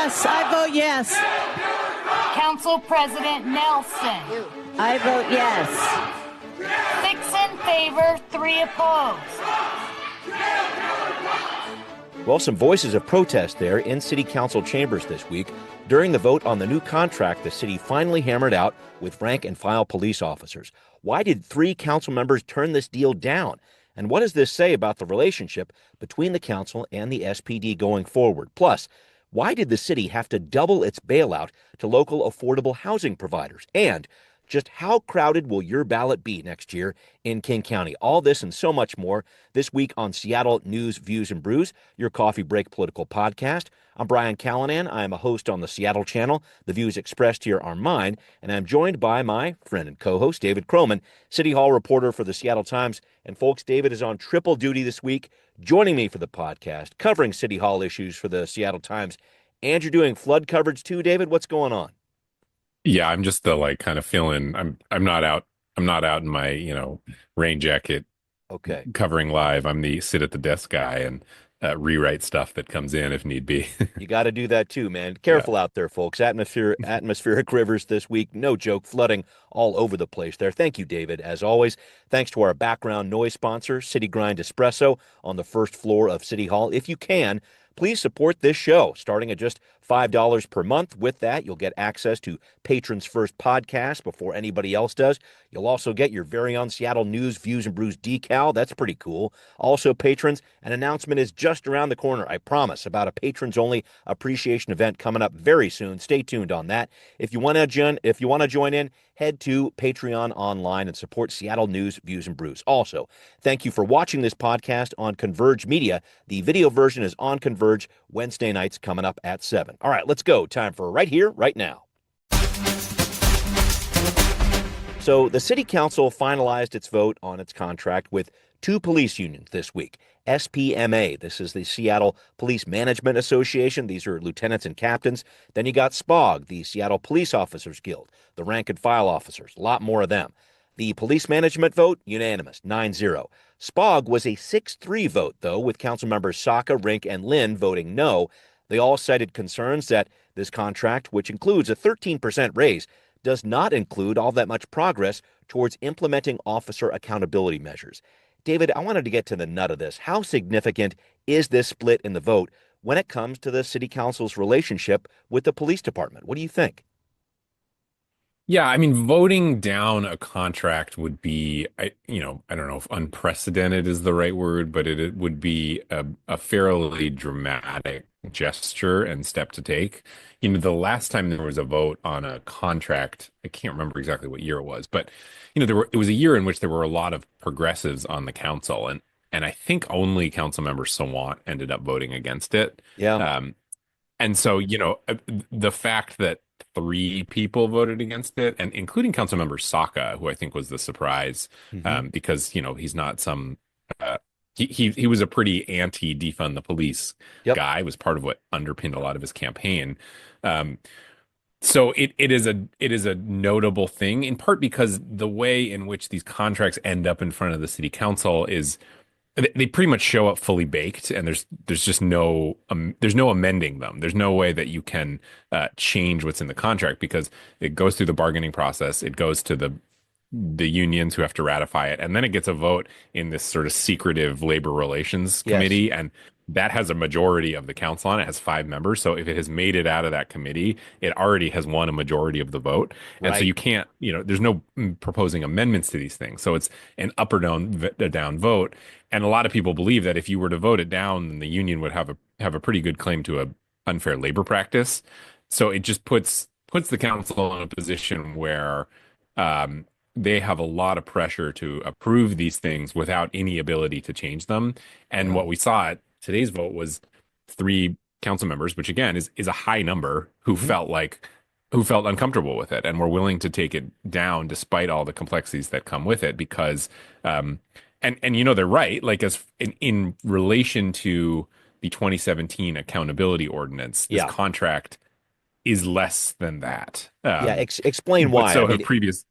yes. I vote yes. Council President Nelson. I vote yes. 6 in favor, 3 opposed. Well, some voices of protest there in city council chambers this week during the vote on the new contract the city finally hammered out with rank and file police officers. Why did 3 council members turn this deal down? And what does this say about the relationship between the council and the SPD going forward? Plus, why did the city have to double its bailout to local affordable housing providers? And just how crowded will your ballot be next year in King County? All this and so much more this week on Seattle News, Views, and Brews, your coffee break political podcast. I'm Brian Callanan. I am a host on the Seattle channel. The views expressed here are mine, and I'm joined by my friend and co-host, David Croman, City Hall reporter for the Seattle Times. And folks, David is on triple duty this week, joining me for the podcast, covering City Hall issues for the Seattle Times. And you're doing flood coverage too, David. What's going on? Yeah, I'm just the kind of feeling I'm not out in my, rain jacket. Okay. Covering live. I'm the sit at the desk guy and rewrite stuff that comes in if need be. You got to do that too, man. Careful out there, folks. Atmospheric rivers this week. No joke. Flooding all over the place there. Thank you, David. As always, thanks to our background noise sponsor, City Grind Espresso on the first floor of City Hall. If you can, please support this show, starting at just $5 per month. With that, you'll get access to Patrons First podcast before anybody else does. You'll also get your very own Seattle News, Views, and Brews decal. That's pretty cool. Also, patrons, an announcement is just around the corner, I promise, about a patrons-only appreciation event coming up very soon. Stay tuned on that. If you want to join in, head to Patreon online and support Seattle News, Views, and Brews. Also, thank you for watching this podcast on Converge Media. The video version is on Converge Wednesday nights coming up at 7. All right, let's go. Time for Right Here, Right Now. So the City Council finalized its vote on its contract with 2 police unions this week. SPMA, this is the Seattle Police Management Association. These are lieutenants and captains. Then you got SPOG, the Seattle Police Officers Guild, the rank and file officers, a lot more of them. The police management vote, unanimous, 9-0. SPOG was a 6-3 vote, though, with council members Saka, Rink, and Lynn voting no. They all cited concerns that this contract, which includes a 13% raise, does not include all that much progress towards implementing officer accountability measures. David, I wanted to get to the nut of this. How significant is this split in the vote when it comes to the city council's relationship with the police department? What do you think? Yeah, I mean, voting down a contract would be, I don't know if unprecedented is the right word, but it would be a fairly dramatic gesture and step to take. The last time there was a vote on a contract, I can't remember exactly what year it was, but it was a year in which there were a lot of progressives on the council, and I think only Councilmember Sawant ended up voting against it. Yeah. And so, the fact that 3 people voted against it, and including Councilmember Saka, who I think was the surprise, because he's not some he was a pretty anti defund the police guy. Was part of what underpinned a lot of his campaign. So it is a notable thing, in part because the way in which these contracts end up in front of the city council is they pretty much show up fully baked, and there's just no amending them. There's no way that you can change what's in the contract, because it goes through the bargaining process. It goes to the unions who have to ratify it, and then it gets a vote in this sort of secretive labor relations committee, and that has a majority of the council on it. It has 5 members. So if it has made it out of that committee, it already has won a majority of the vote. And so you can't, there's no proposing amendments to these things. So it's an up or down vote. And a lot of people believe that if you were to vote it down, then the union would have a pretty good claim to a unfair labor practice. So it just puts the council in a position where they have a lot of pressure to approve these things without any ability to change them. And what we saw at today's vote was 3 council members, which again is a high number, who felt uncomfortable with it and were willing to take it down despite all the complexities that come with it, because and they're right, like as in relation to the 2017 accountability ordinance, this contract is less than that. Explain why. So her previous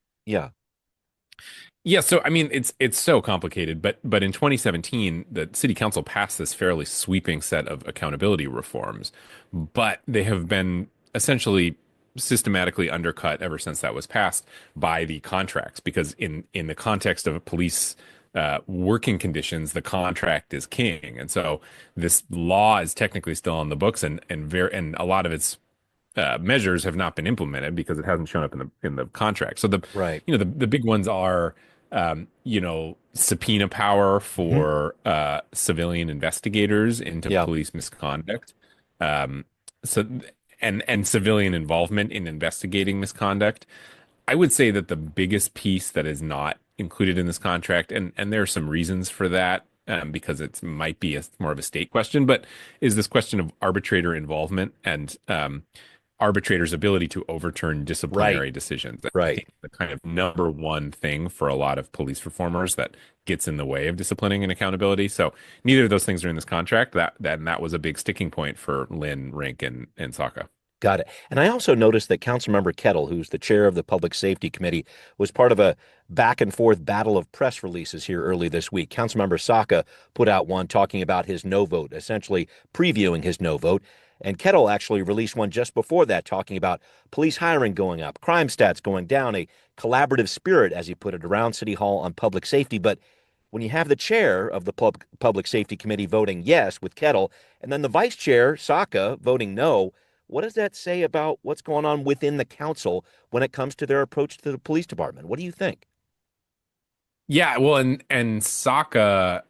Yeah, so I mean it's so complicated, but in 2017 the city council passed this fairly sweeping set of accountability reforms, but they have been essentially systematically undercut ever since that was passed by the contracts because in the context of police working conditions, the contract is king. And so this law is technically still on the books and a lot of its measures have not been implemented because it hasn't shown up in the contract. So Right. the big ones are subpoena power Hmm. for civilian investigators into Yeah. police misconduct. Um, so and civilian involvement in investigating misconduct. I would say that the biggest piece that is not included in this contract, and there are some reasons for that, because it might be more of a state question, but is this question of arbitrator involvement and arbitrators' ability to overturn Right. disciplinary decisions. I Right. think the kind of number one thing for a lot of police reformers that gets in the way of disciplining and accountability. So neither of those things are in this contract. That was a big sticking point for Lynn, Rink, and Saka. Got it. And I also noticed that Councilmember Kettle, who's the chair of the Public Safety Committee, was part of a back and forth battle of press releases here early this week. Councilmember Saka put out one talking about his no vote, essentially previewing his no vote. And Kettle actually released one just before that talking about police hiring going up, crime stats going down, a collaborative spirit, as he put it, around City Hall on public safety. But when you have the chair of the Public Safety Committee voting yes with Kettle, and then the vice chair, Saka, voting no, what does that say about what's going on within the council when it comes to their approach to the police department? What do you think? Yeah, well, and Saka,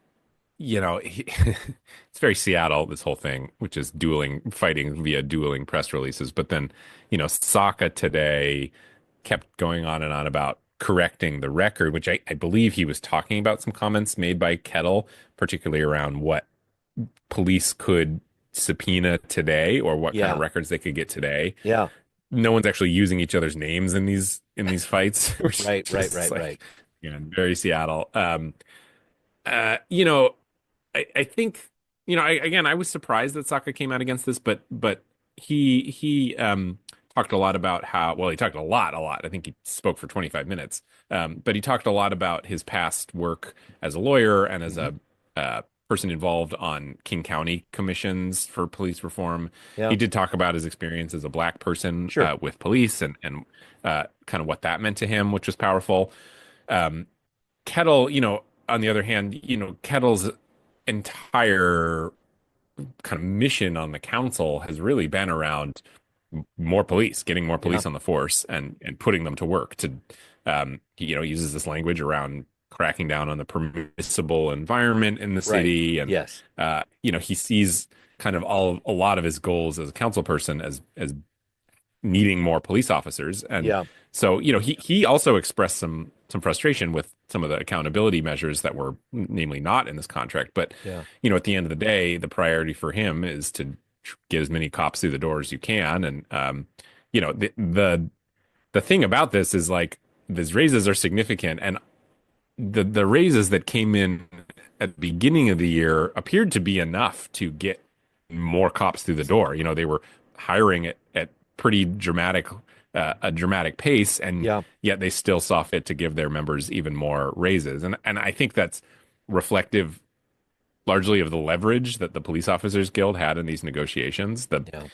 it's very Seattle, this whole thing, which is fighting via dueling press releases. But then, Saka today kept going on and on about correcting the record, which I believe he was talking about some comments made by Kettle, particularly around what police could subpoena today or what kind of Yeah, records they could get today. yeah, No one's actually using each other's names in these fights, which right, right, just is right, like, right. very Seattle. Uh, you know, I think, again, I was surprised that Saka came out against this, but he talked a lot about he talked a lot. I think he spoke for 25 minutes. But he talked a lot about his past work as a lawyer and as Hmm. a person involved on King County commissions for police reform. Yeah, He did talk about his experience as a black person sure. with police and kind of what that meant to him, which was powerful. Um, Kettle, on the other hand, Kettle's entire kind of mission on the council has really been around more police, getting more Yeah, police on the force and putting them to work to uses this language around cracking down on the permissible environment in the right. city and Yes. he sees kind of a lot of his goals as a council person as needing more police officers. And Yeah, so, he also expressed some frustration with some of the accountability measures that were namely not in this contract. But, yeah, at the end of the day, the priority for him is to get as many cops through the door as you can. And the thing about this is like these raises are significant and the raises that came in at the beginning of the year appeared to be enough to get more cops through the door. They were hiring at pretty a dramatic pace, and yeah, yet they still saw fit to give their members even more raises. And I think that's reflective largely of the leverage that the Police Officers Guild had in these negotiations. yeah.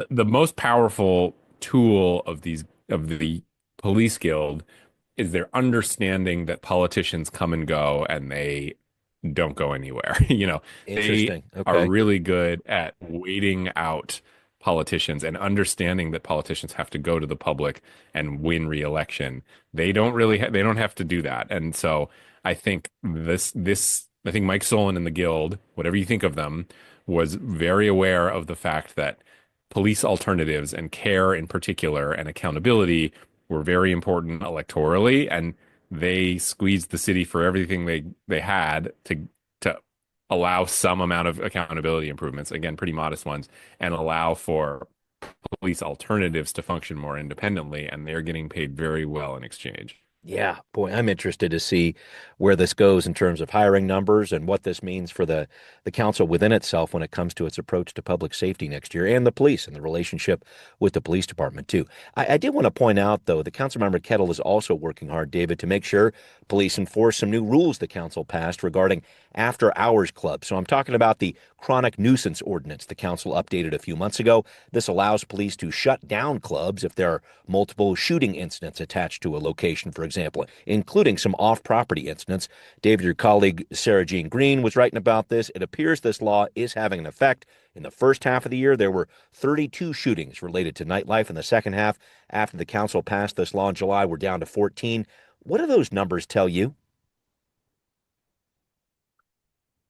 The most powerful tool of the police guild is their understanding that politicians come and go and they don't go anywhere. They Interesting. are Okay. really good at waiting out politicians and understanding that politicians have to go to the public and win re-election. They don't have to do that. And so I think I think Mike Solon and the Guild, whatever you think of them, was very aware of the fact that police alternatives and care in particular and accountability were very important electorally, and they squeezed the city for everything they had to allow some amount of accountability improvements, again, pretty modest ones, and allow for police alternatives to function more independently, and they're getting paid very well in exchange. Yeah, boy, I'm interested to see where this goes in terms of hiring numbers and what this means for the council within itself when it comes to its approach to public safety next year and the police and the relationship with the police department too. I did want to point out though, the Councilmember Kettle is also working hard, David, to make sure police enforce some new rules the council passed regarding after hours clubs. So I'm talking about the chronic nuisance ordinance the council updated a few months ago. This allows police to shut down clubs if there are multiple shooting incidents attached to a location, for example, including some off-property incidents. David, your colleague Sarah Jean Green was writing about this. It appears this law is having an effect. In the first half of the year, there were 32 shootings related to nightlife. In the second half, after the council passed this law in July, we're down to 14. What do those numbers tell you?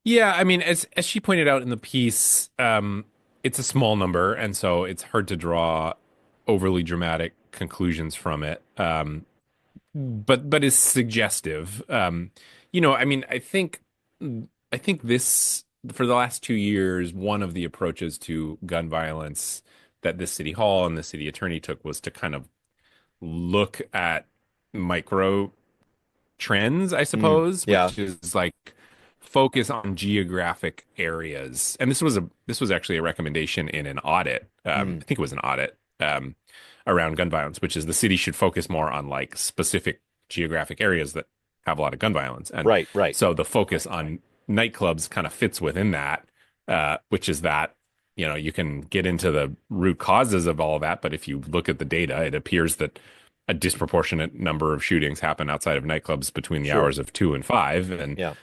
Yeah, I mean, as she pointed out in the piece, it's a small number, and so it's hard to draw overly dramatic conclusions from it. But is suggestive. I mean, I think this for the last 2 years, one of the approaches to gun violence that the city hall and the city attorney took was to kind of look at micro trends, I suppose, Yeah. which is like focus on geographic areas. And this was actually a recommendation in an audit. I think it was an audit around gun violence, which is the city should focus more on like specific geographic areas that have a lot of gun violence. And Right, right. so the focus on nightclubs kind of fits within that, which is that, you can get into the root causes of all of that, but if you look at the data, it appears that a disproportionate number of shootings happen outside of nightclubs between the Sure. hours of 2 and 5, and Yeah.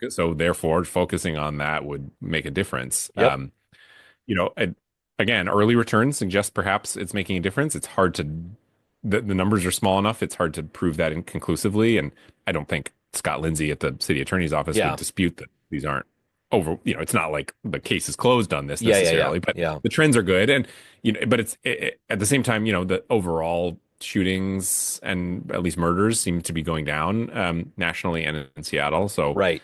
so therefore focusing on that would make a difference. Yep. You know, again, early returns suggest perhaps it's making a difference. It's hard to the numbers are small enough. It's hard to prove that conclusively, and I don't think Scott Lindsay at the city attorney's office Yeah. would dispute that these aren't over. It's not like the case is closed on this Yeah, yeah, yeah. necessarily, but Yeah. the trends are good, and but at the same time, the overall shootings and at least murders seem to be going down nationally and in Seattle. So Right.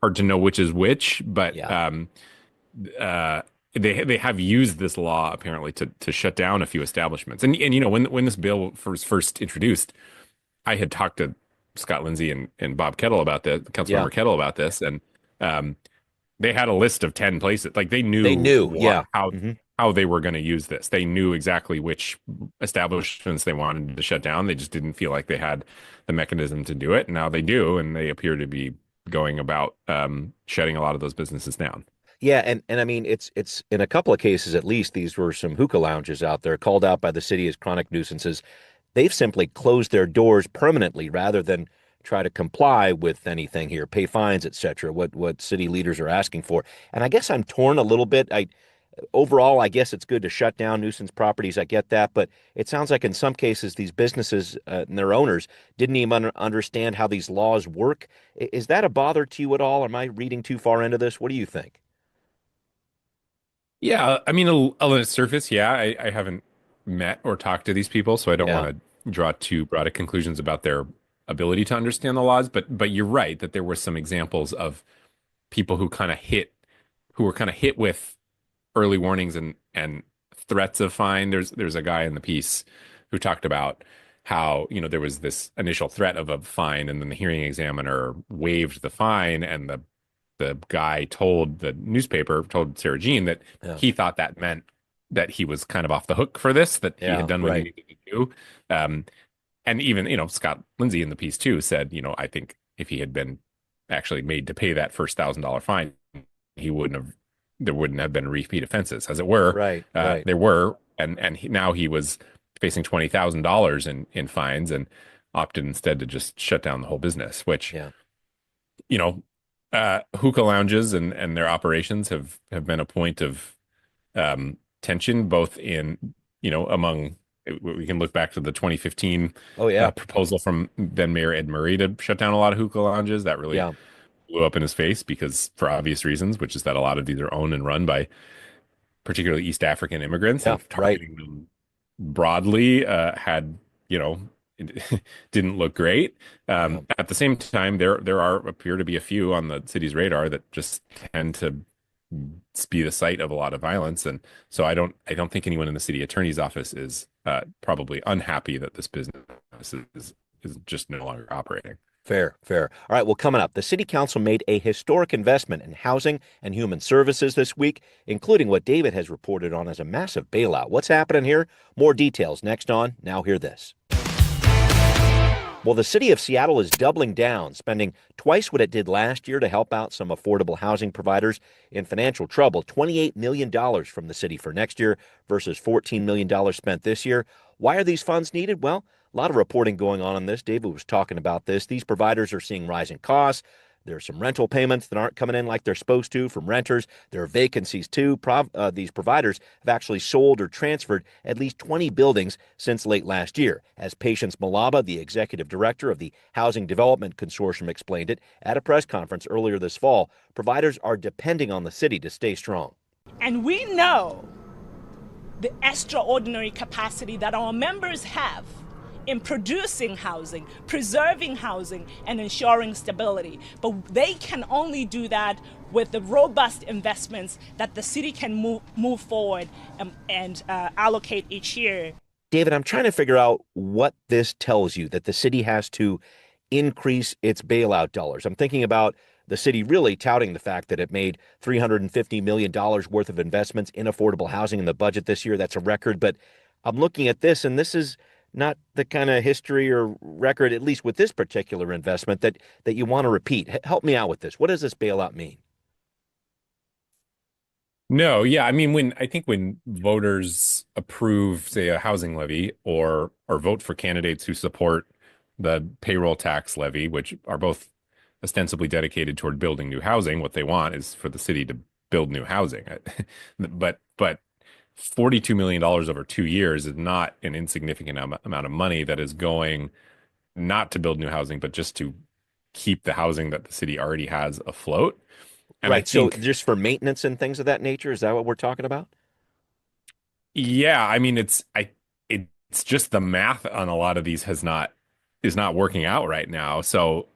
hard to know which is which, but Yeah. uh, they have used this law apparently to shut down a few establishments. And when this bill was first introduced, I had talked to Scott Lindsay and Bob Kettle about this, Yeah. Councilmember Kettle about this, and um, they had a list of 10 places. Like they They knew knew. Yeah. how they were going to use this. They knew exactly which establishments they wanted to shut down. They just didn't feel like they had the mechanism to do it. Now they do, and they appear to be going about shutting a lot of those businesses down. Yeah, and I mean it's in a couple of cases at least these were some hookah lounges out there called out by the city as chronic nuisances. They've simply closed their doors permanently rather than try to comply with anything here, pay fines, etc. What city leaders are asking for. And I guess I'm torn a little bit. I overall, I guess it's good to shut down nuisance properties. I get that, but it sounds like in some cases these businesses and their owners didn't even understand how these laws work. Is that a bother to you at all? Am I reading too far into this? What do you think? Yeah, I mean, on the surface, yeah, I haven't met or talked to these people, so I don't Yeah. want to draw too broad of conclusions about their ability to understand the laws. But you're right that there were some examples of people who were kind of hit with early warnings and threats of fine. There's a guy in the piece who talked about how, there was this initial threat of a fine, and then the hearing examiner waived the fine, and the guy told Sarah Jean that Yeah. he thought that meant that he was kind of off the hook for this, that he Yeah, had done what he right. needed to do. And even, Scott Lindsay in the piece too said, I think if he had been actually made to pay that first $1,000 fine, there wouldn't have been repeat offenses, as it were. Right, right. There were, and now he was facing $20,000 in fines and opted instead to just shut down the whole business, which, Yeah. you know, hookah lounges and their operations have been a point of tension, both in, among, we can look back to the 2015 Oh yeah. proposal from then Mayor Ed Murray to shut down a lot of hookah lounges. That really Yeah. blew up in his face because for obvious reasons, which is that a lot of these are owned and run by particularly East African immigrants, Yeah. and Right. targeting them broadly had, it didn't look great. Yeah. At the same time, there appear to be a few on the city's radar that just tend to be the site of a lot of violence, and so I don't think anyone in the city attorney's office is probably unhappy that this business is just no longer operating. Fair, fair. All right, well, coming up, the city council made a historic investment in housing and human services this week, including what David has reported on as a massive bailout. What's happening here? More details next on Now Hear This. Well, the city of Seattle is doubling down, spending twice what it did last year to help out some affordable housing providers in financial trouble. $28 million from the city for next year versus $14 million spent this year. Why are these funds needed? Well, a lot of reporting going on this. David was talking about this. These providers are seeing rising costs. There are some rental payments that aren't coming in like they're supposed to from renters. There are vacancies too. These providers have actually sold or transferred at least 20 buildings since late last year. As Patience Malaba, the executive director of the Housing Development Consortium, explained it at a press conference earlier this fall, providers are depending on the city to stay strong. And we know the extraordinary capacity that our members have in producing housing, preserving housing, and ensuring stability. But they can only do that with the robust investments that the city can move forward and allocate each year. David, I'm trying to figure out what this tells you, that the city has to increase its bailout dollars. I'm thinking about the city really touting the fact that it made $350 million worth of investments in affordable housing in the budget this year. That's a record. But I'm looking at this, and this is not the kind of history or record, at least with this particular investment, that you want to repeat. Help me out with this. What does this bailout mean? No, yeah, I mean, I think when voters approve, say, a housing levy or vote for candidates who support the payroll tax levy, which are both ostensibly dedicated toward building new housing, what they want is for the city to build new housing. But $42 million over 2 years is not an insignificant amount of money that is going not to build new housing, but just to keep the housing that the city already has afloat. And right. So just for maintenance and things of that nature, is that what we're talking about? Yeah. I mean, it's just the math on a lot of these is not working out right now. So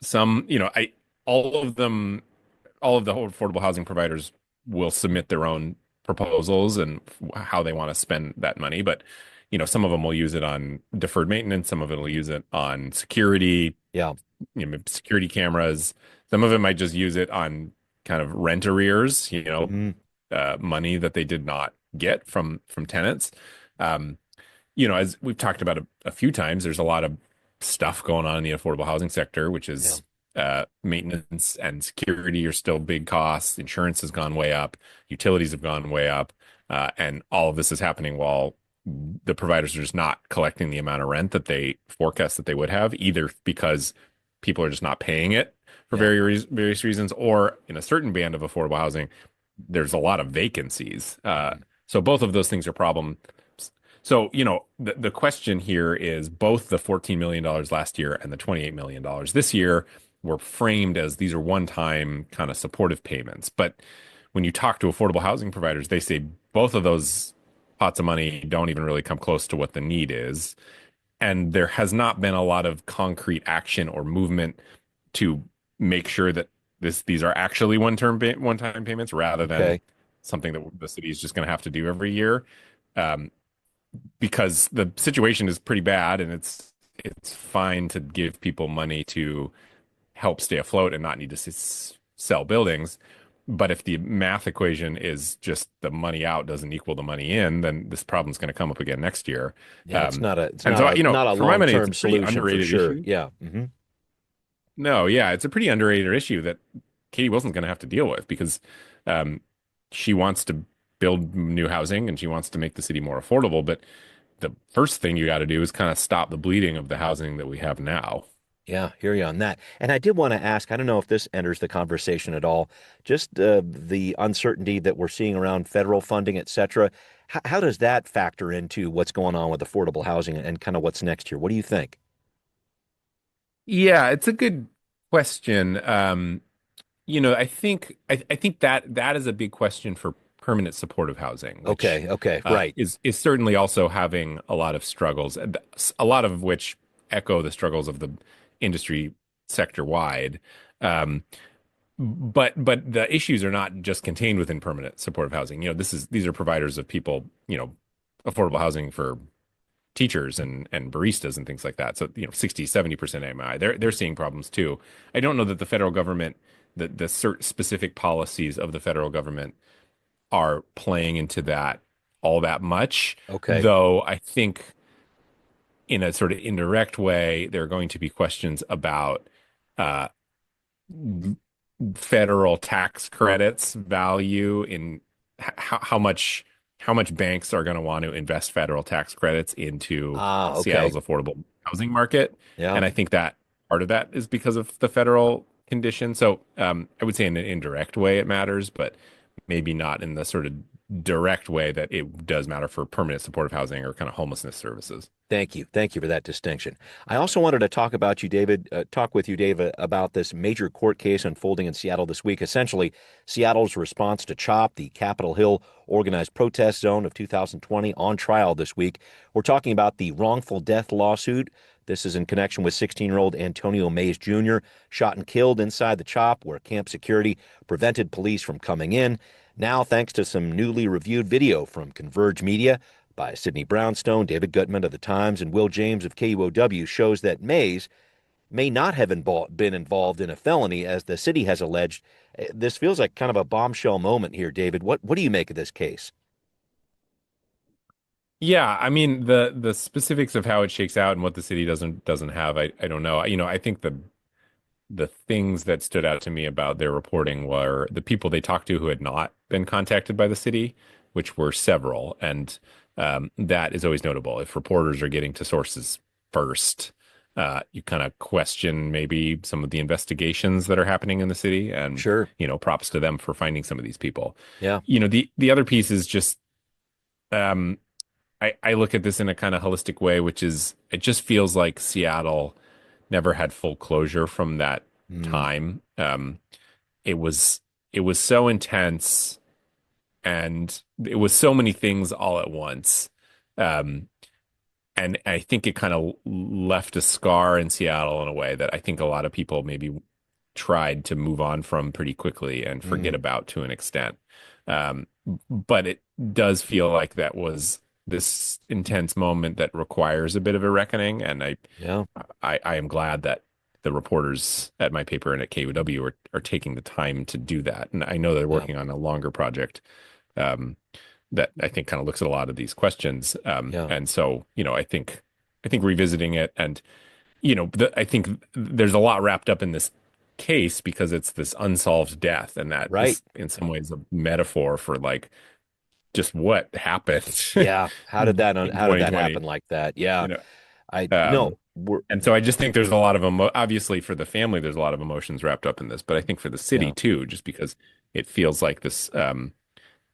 some, all of the affordable housing providers will submit their own proposals and how they want to spend that money. But, some of them will use it on deferred maintenance. Some of it will use it on security, security cameras. Some of it might just use it on kind of rent arrears, money that they did not get from tenants. As we've talked about a few times, there's a lot of stuff going on in the affordable housing sector, which is maintenance and security are still big costs. Insurance has gone way up. Utilities have gone way up. And all of this is happening while the providers are just not collecting the amount of rent that they forecast that they would have, either because people are just not paying it for various reasons, or in a certain band of affordable housing, there's a lot of vacancies. So both of those things are problems. So, the question here is both the $14 million last year and the $28 million this year were framed as these are one-time kind of supportive payments. But when you talk to affordable housing providers, they say both of those pots of money don't even really come close to what the need is. And there has not been a lot of concrete action or movement to make sure that these are actually one-time payments rather than something that the city is just going to have to do every year. Because the situation is pretty bad, and it's fine to give people money to help stay afloat and not need to sell buildings. But if the math equation is just the money out doesn't equal the money in, then this problem's going to come up again next year. Yeah, it's not a long-term solution for sure. Issue. Yeah. Mm-hmm. No, yeah, it's a pretty underrated issue that Katie Wilson's going to have to deal with because she wants to build new housing and she wants to make the city more affordable. But the first thing you got to do is kind of stop the bleeding of the housing that we have now. Yeah, hear you on that. And I did want to ask, I don't know if this enters the conversation at all, just the uncertainty that we're seeing around federal funding, et cetera. How does that factor into what's going on with affordable housing and kind of what's next here? What do you think? Yeah, it's a good question. I think that is a big question for permanent supportive housing. Which, right. Is certainly also having a lot of struggles, a lot of which echo the struggles of the industry sector wide. But the issues are not just contained within permanent supportive housing. These are providers of people, affordable housing for teachers and baristas and things like that. So, 60, 70% AMI, they're seeing problems too. I don't know that the federal government, the certain specific policies of the federal government are playing into that all that much, Okay. though I think in a sort of indirect way, there are going to be questions about uh, federal tax credits value in how much banks are going to want to invest federal tax credits into Okay. Seattle's affordable housing market. Yeah. And I think that part of that is because of the federal condition. So I would say in an indirect way it matters, but maybe not in the sort of direct way that it does matter for permanent supportive housing or kind of homelessness services. Thank you. Thank you for that distinction. I also wanted to talk about you, David, talk with you, David, about this major court case unfolding in Seattle this week. Essentially, Seattle's response to CHOP, the Capitol Hill organized protest zone of 2020, on trial this week. We're talking about the wrongful death lawsuit. This is in connection with 16-year-old Antonio Mays Jr., shot and killed inside the CHOP, where camp security prevented police from coming in. Now, thanks to some newly reviewed video from Converge Media by Sidney Brownstone, David Gutman of The Times, and Will James of KUOW, shows that Mays may not have been involved in a felony, as the city has alleged. This feels like kind of a bombshell moment here, David. What do you make of this case? Yeah, I mean the specifics of how it shakes out and what the city doesn't have, I don't know. I think the things that stood out to me about their reporting were the people they talked to who had not been contacted by the city, which were several, and that is always notable. If reporters are getting to sources first, you kind of question maybe some of the investigations that are happening in the city, and Sure. props to them for finding some of these people. Yeah. The other piece is just I look at this in a kind of holistic way, which is it just feels like Seattle never had full closure from that time. It was so intense, and it was so many things all at once. And I think it kind of left a scar in Seattle in a way that I think a lot of people maybe tried to move on from pretty quickly and forget about to an extent. But it does feel like that was this intense moment that requires a bit of a reckoning. And I am glad that the reporters at my paper and at KUW are taking the time to do that. And I know they're working on a longer project that I think kind of looks at a lot of these questions. And so, I think revisiting it, and, I think there's a lot wrapped up in this case because it's this unsolved death, and that is in some ways a metaphor for like just what happened. Yeah. How did that in happen like that? Yeah. I no. And so I just think there's a lot of obviously for the family, there's a lot of emotions wrapped up in this, but I think for the city too, just because it feels like this,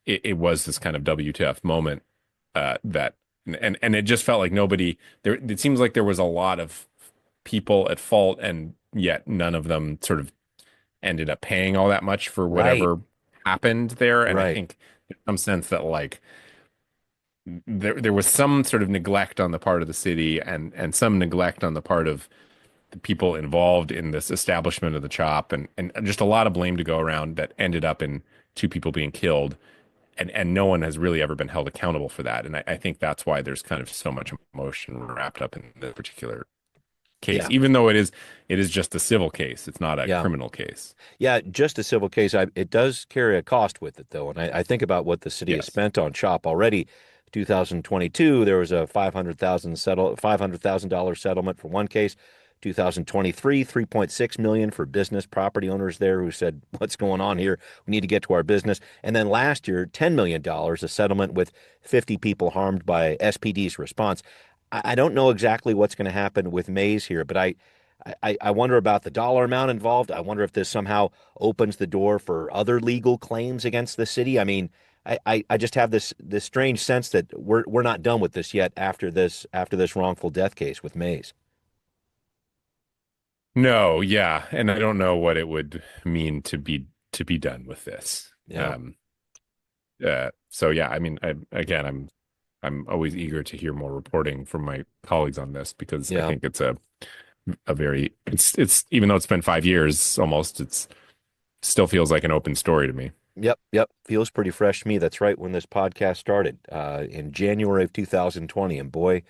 it was this kind of WTF moment, that, and it just felt like nobody there. It seems like there was a lot of people at fault, and yet none of them sort of ended up paying all that much for whatever happened there. And I think in some sense that like there was some sort of neglect on the part of the city, and some neglect on the part of the people involved in this establishment of the CHOP, and just a lot of blame to go around that ended up in two people being killed. And no one has really ever been held accountable for that. And I think that's why there's kind of so much emotion wrapped up in this particular case, even though it is just a civil case. It's not a criminal case. Yeah, just a civil case. It does carry a cost with it, though. And I think about what the city has spent on CHOP already. 2022, there was a $500,000 settlement for one case. 2023, $3.6 million for business property owners there who said, what's going on here? We need to get to our business. And then last year, $10 million, a settlement with 50 people harmed by SPD's response. I don't know exactly what's going to happen with Mays here, but I wonder about the dollar amount involved. I wonder if this somehow opens the door for other legal claims against the city. I mean, I just have this strange sense that we're not done with this yet after this wrongful death case with Mays. No, yeah, and I don't know what it would mean to be done with this. So yeah, I mean, I'm always eager to hear more reporting from my colleagues on this, because I think it's a very it's even though it's been 5 years almost, it's still feels like an open story to me. Yep. Feels pretty fresh to me. That's right when this podcast started in January of 2020, and boy,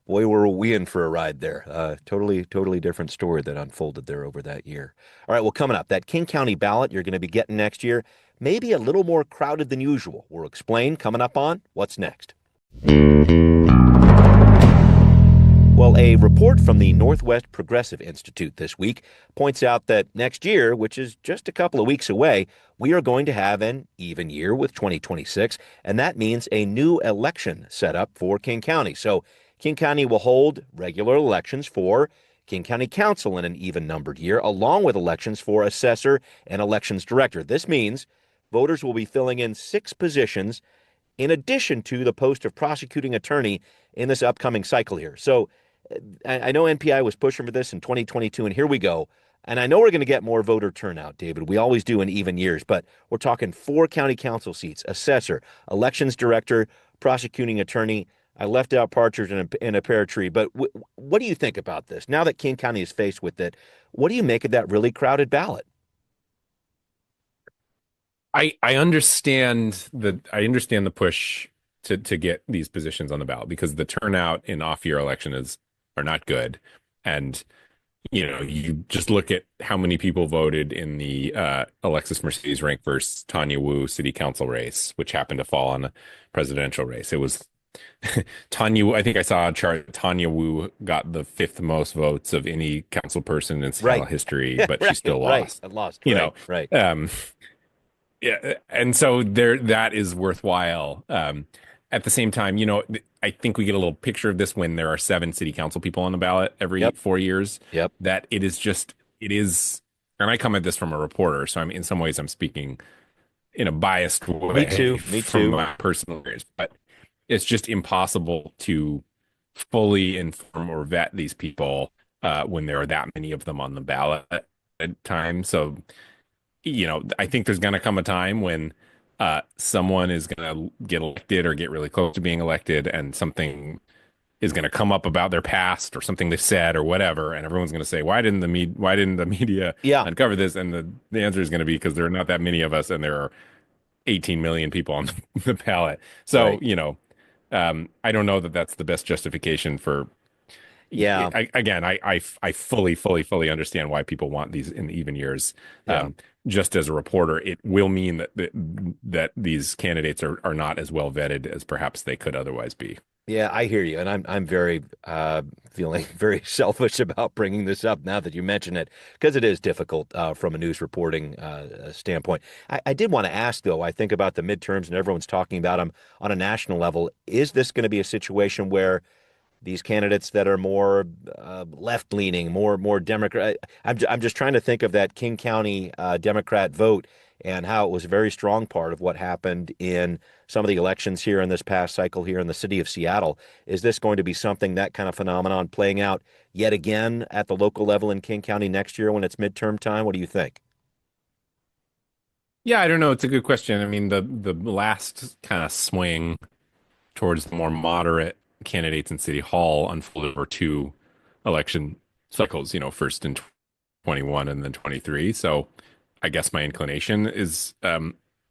Boy, were we in for a ride there. Totally different story that unfolded there over that year. All right, well, coming up, that King County ballot you're going to be getting next year, maybe a little more crowded than usual. We'll explain coming up on What's Next. Well, a report from the Northwest Progressive Institute this week points out that next year, which is just a couple of weeks away, we are going to have an even year with 2026, and that means a new election set up for King County. So King County will hold regular elections for King County Council in an even-numbered year, along with elections for assessor and elections director. This means voters will be filling in 6 positions in addition to the post of prosecuting attorney in this upcoming cycle here. So I know NPI was pushing for this in 2022, and here we go. And I know we're going to get more voter turnout, David. We always do in even years, but we're talking 4 county council seats, assessor, elections director, prosecuting attorney. I left out partridge in a pear tree, but what do you think about this? Now that King County is faced with it, what do you make of that really crowded ballot? I understand the push to get these positions on the ballot because the turnout in off-year election are not good. And you just look at how many people voted in the Alexis Mercedes Rank versus Tanya Wu city council race, which happened to fall on a presidential race. It was Tanya. I think I saw a chart. Tanya Wu got the 5th most votes of any council person in Seattle history, but she still lost. I lost. Right. Yeah, and so that is worthwhile. At the same time, I think we get a little picture of this when there are 7 city council people on the ballot every 4 years. Yep. That it is, and I come at this from a reporter, so in some ways I'm speaking in a biased way. Me From too. my personal experience, but it's just impossible to fully inform or vet these people when there are that many of them on the ballot at a time. So, I think there's going to come a time when someone is going to get elected or get really close to being elected, and something is going to come up about their past or something they said or whatever, and everyone's going to say, "Why didn't the media uncover this?" And the answer is going to be because there are not that many of us, and there are 18 million people on the ballot. So, I don't know that that's the best justification for. Yeah. I fully understand why people want these in even years. Yeah. Just as a reporter, it will mean that these candidates are not as well vetted as perhaps they could otherwise be. Yeah, I hear you, and I'm very feeling very selfish about bringing this up now that you mention it, because it is difficult from a news reporting standpoint. I did want to ask, though, I think about the midterms, and everyone's talking about them on a national level. Is this going to be a situation where these candidates that are more left-leaning, more Democrat? I'm just trying to think of that King County Democrat vote and how it was a very strong part of what happened in some of the elections here in this past cycle here in the city of Seattle. Is this going to be something, that kind of phenomenon, playing out yet again at the local level in King County next year when it's midterm time? What do you think? Yeah, I don't know. It's a good question. I mean, the last kind of swing towards the more moderate candidates in City Hall unfolded over 2 election cycles, first in 21 and then 23. So I guess my inclination is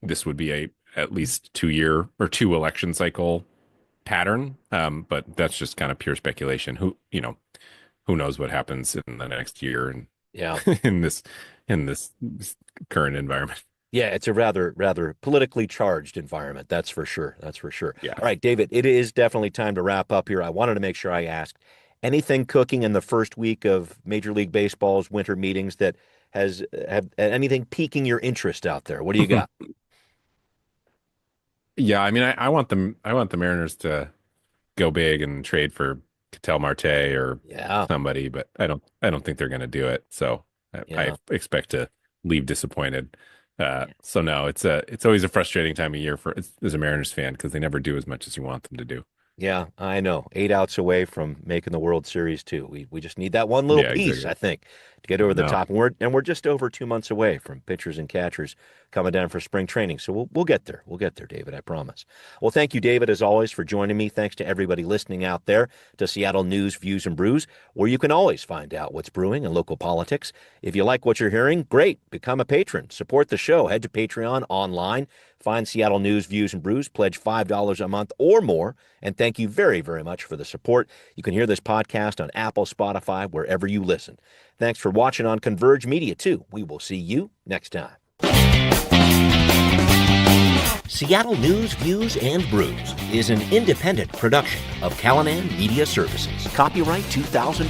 this would be at least 2-year or 2 election cycle pattern. But that's just kind of pure speculation. Who knows what happens in the next year and in this current environment. Yeah, it's a rather politically charged environment. That's for sure. Yeah. All right, David, it is definitely time to wrap up here. I wanted to make sure I asked, anything cooking in the first week of Major League Baseball's winter meetings that have anything piquing your interest out there? What do you got? Yeah, I mean, I want the Mariners to go big and trade for Ketel Marte or somebody, but I don't think they're going to do it. So I expect to leave disappointed. So no, it's always a frustrating time of year as a Mariners fan because they never do as much as you want them to do. Yeah, I know. 8 outs away from making the World Series too. We just need that one little piece, exactly. I think, to get over the No. top. And we're just over 2 months away from pitchers and catchers coming down for spring training. So we'll get there. We'll get there, David, I promise. Well, thank you, David, as always, for joining me. Thanks to everybody listening out there to Seattle News, Views, and Brews, where you can always find out what's brewing in local politics. If you like what you're hearing, great. Become a patron. Support the show. Head to Patreon online. Find Seattle News, Views, and Brews. Pledge $5 a month or more. And thank you very, very much for the support. You can hear this podcast on Apple, Spotify, wherever you listen. Thanks for watching on Converge Media, too. We will see you next time. Seattle News, Views, and Brews is an independent production of Callanan Media Services. Copyright 2020.